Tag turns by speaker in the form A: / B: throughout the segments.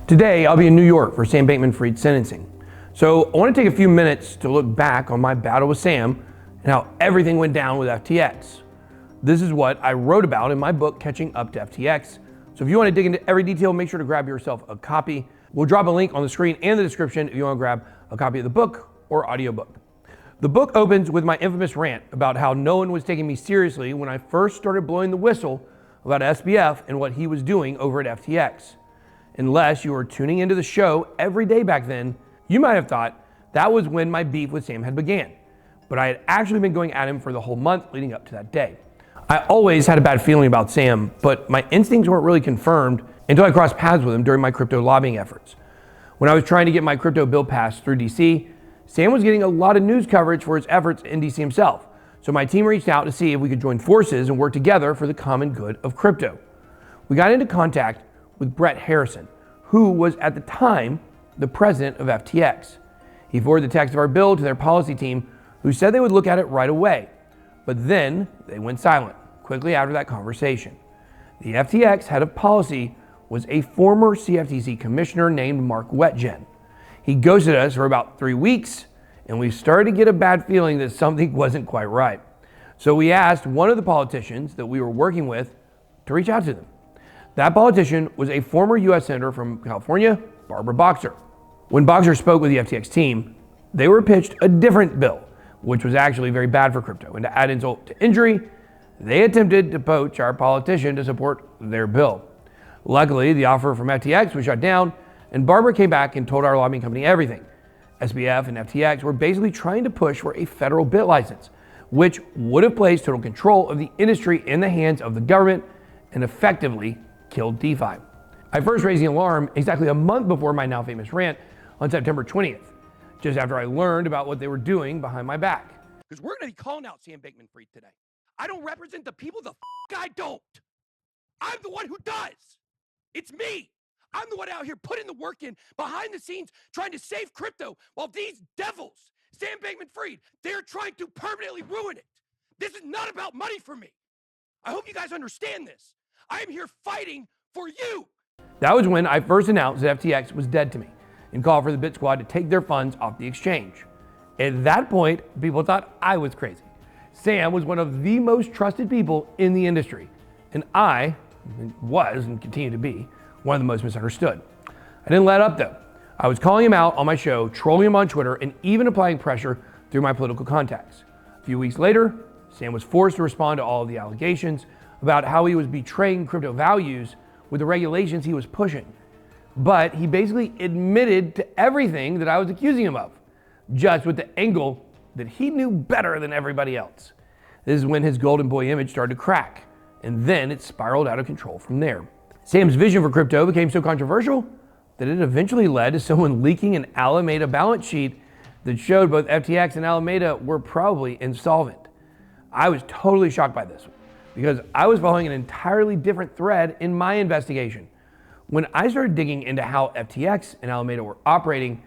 A: Today, I'll be in New York for Sam Bankman-Fried sentencing. So I want to take a few minutes to look back on my battle with Sam and how everything went down with FTX. This is what I wrote about in my book, Catching Up to FTX. So if you want to dig into every detail, make sure to grab yourself a copy. We'll drop a link on the screen and the description if you want to grab a copy of the book or audiobook. The book opens with my infamous rant about how no one was taking me seriously when I first started blowing the whistle about SBF and what he was doing over at FTX. Unless you were tuning into the show every day back then, you might have thought that was when my beef with Sam had began. But I had actually been going at him for the whole month leading up to that day. I always had a bad feeling about Sam, but my instincts weren't really confirmed until I crossed paths with him during my crypto lobbying efforts. When I was trying to get my crypto bill passed through DC, Sam was getting a lot of news coverage for his efforts in DC himself. So my team reached out to see if we could join forces and work together for the common good of crypto. We got into contact with Brett Harrison, who was at the time the president of FTX. He forwarded the text of our bill to their policy team, who said they would look at it right away. But then they went silent quickly after that conversation. The FTX head of policy was a former CFTC commissioner named Mark Wetjen. He ghosted us for about 3 weeks, and we started to get a bad feeling that something wasn't quite right. So we asked one of the politicians that we were working with to reach out to them. That politician was a former U.S. Senator from California, Barbara Boxer. When Boxer spoke with the FTX team, they were pitched a different bill, which was actually very bad for crypto. And to add insult to injury, they attempted to poach our politician to support their bill. Luckily, the offer from FTX was shut down, and Barbara came back and told our lobbying company everything. SBF and FTX were basically trying to push for a federal bit license, which would have placed total control of the industry in the hands of the government and effectively killed DeFi. I first raised the alarm exactly a month before my now famous rant on September 20th, just after I learned about what they were doing behind my back. Because we're going to be calling out Sam Bankman-Fried today. I don't represent the people, I don't. I'm the one who does. It's me. I'm the one out here putting the work in behind the scenes, trying to save crypto, while these devils, Sam Bankman-Fried, they're trying to permanently ruin it. This is not about money for me. I hope you guys understand this. I am here fighting for you. That was when I first announced that FTX was dead to me and called for the Bit Squad to take their funds off the exchange. At that point, people thought I was crazy. Sam was one of the most trusted people in the industry, and I was and continue to be one of the most misunderstood. I didn't let up though. I was calling him out on my show, trolling him on Twitter, and even applying pressure through my political contacts. A few weeks later, Sam was forced to respond to all of the allegations about how he was betraying crypto values with the regulations he was pushing. But he basically admitted to everything that I was accusing him of, just with the angle that he knew better than everybody else. This is when his golden boy image started to crack, and then it spiraled out of control from there. Sam's vision for crypto became so controversial that it eventually led to someone leaking an Alameda balance sheet that showed both FTX and Alameda were probably insolvent. I was totally shocked by this because I was following an entirely different thread in my investigation. When I started digging into how FTX and Alameda were operating,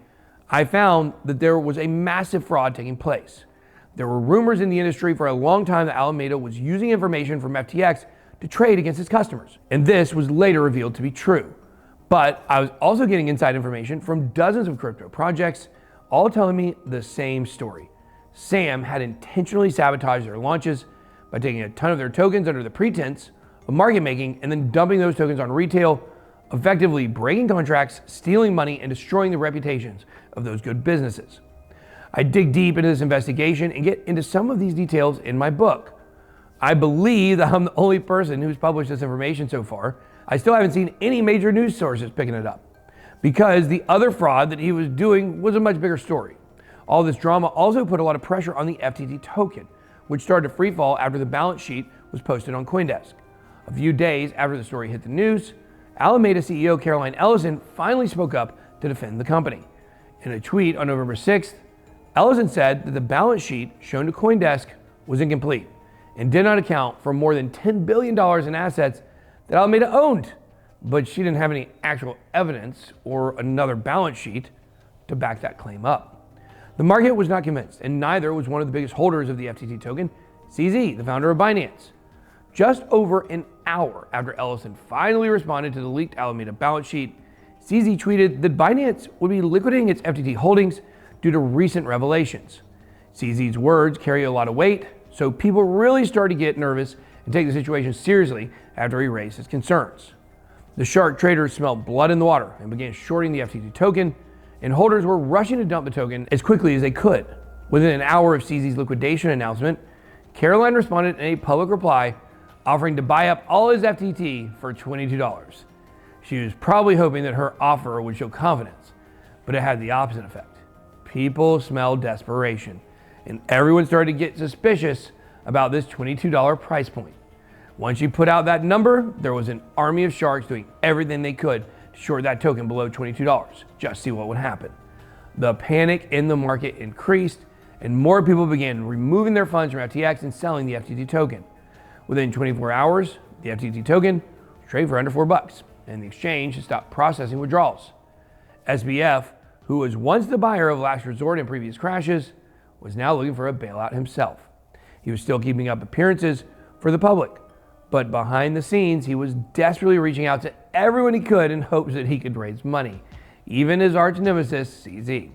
A: I found that there was a massive fraud taking place. There were rumors in the industry for a long time that Alameda was using information from FTX to trade against its customers. And this was later revealed to be true. But I was also getting inside information from dozens of crypto projects, all telling me the same story. Sam had intentionally sabotaged their launches by taking a ton of their tokens under the pretense of market making and then dumping those tokens on retail, effectively breaking contracts, stealing money, and destroying the reputations of those good businesses. I dig deep into this investigation and get into some of these details in my book. I believe that I'm the only person who's published this information so far. I still haven't seen any major news sources picking it up because the other fraud that he was doing was a much bigger story. All this drama also put a lot of pressure on the FTT token, which started to free fall after the balance sheet was posted on CoinDesk. A few days after the story hit the news, Alameda CEO Caroline Ellison finally spoke up to defend the company. In a tweet on November 6th, Ellison said that the balance sheet shown to CoinDesk was incomplete and did not account for more than $10 billion in assets that Alameda owned, but she didn't have any actual evidence or another balance sheet to back that claim up. The market was not convinced, and neither was one of the biggest holders of the FTT token, CZ, the founder of Binance. Just over an hour after Ellison finally responded to the leaked Alameda balance sheet, CZ tweeted that Binance would be liquidating its FTT holdings due to recent revelations. CZ's words carry a lot of weight, so people really started to get nervous and take the situation seriously after he raised his concerns. The shark traders smelled blood in the water and began shorting the FTT token, and holders were rushing to dump the token as quickly as they could. Within an hour of CZ's liquidation announcement, Caroline responded in a public reply offering to buy up all his FTT for $22. She was probably hoping that her offer would show confidence, but it had the opposite effect. People smelled desperation, and everyone started to get suspicious about this $22 price point. Once you put out that number, there was an army of sharks doing everything they could to short that token below $22, just see what would happen. The panic in the market increased, and more people began removing their funds from FTX and selling the FTT token. Within 24 hours, the FTT token traded for under $4, and the exchange stopped processing withdrawals. SBF, who was once the buyer of last resort in previous crashes, was now looking for a bailout himself. He was still keeping up appearances for the public, but behind the scenes, he was desperately reaching out to everyone he could in hopes that he could raise money, even his arch nemesis, CZ.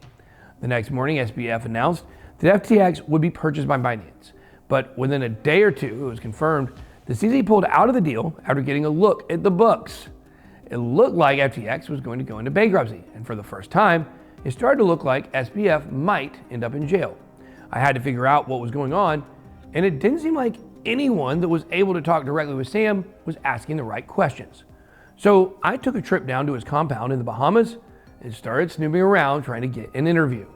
A: The next morning, SBF announced that FTX would be purchased by Binance, but within a day or two, it was confirmed that CZ pulled out of the deal after getting a look at the books. It looked like FTX was going to go into bankruptcy, and for the first time, it started to look like SBF might end up in jail. I had to figure out what was going on, and it didn't seem like anyone that was able to talk directly with Sam was asking the right questions. So I took a trip down to his compound in the Bahamas and started snooping around trying to get an interview.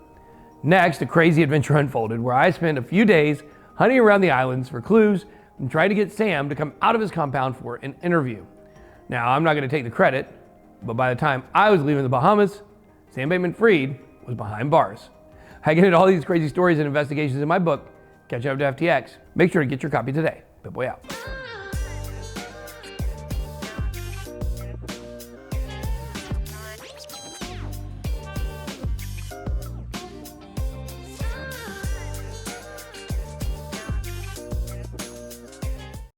A: Next, a crazy adventure unfolded where I spent a few days hunting around the islands for clues and trying to get Sam to come out of his compound for an interview. Now, I'm not going to take the credit, but by the time I was leaving the Bahamas, Sam Bankman-Fried was behind bars. I get into all these crazy stories and investigations in my book, Catch Up to FTX. Make sure to get your copy today. BitBoy out.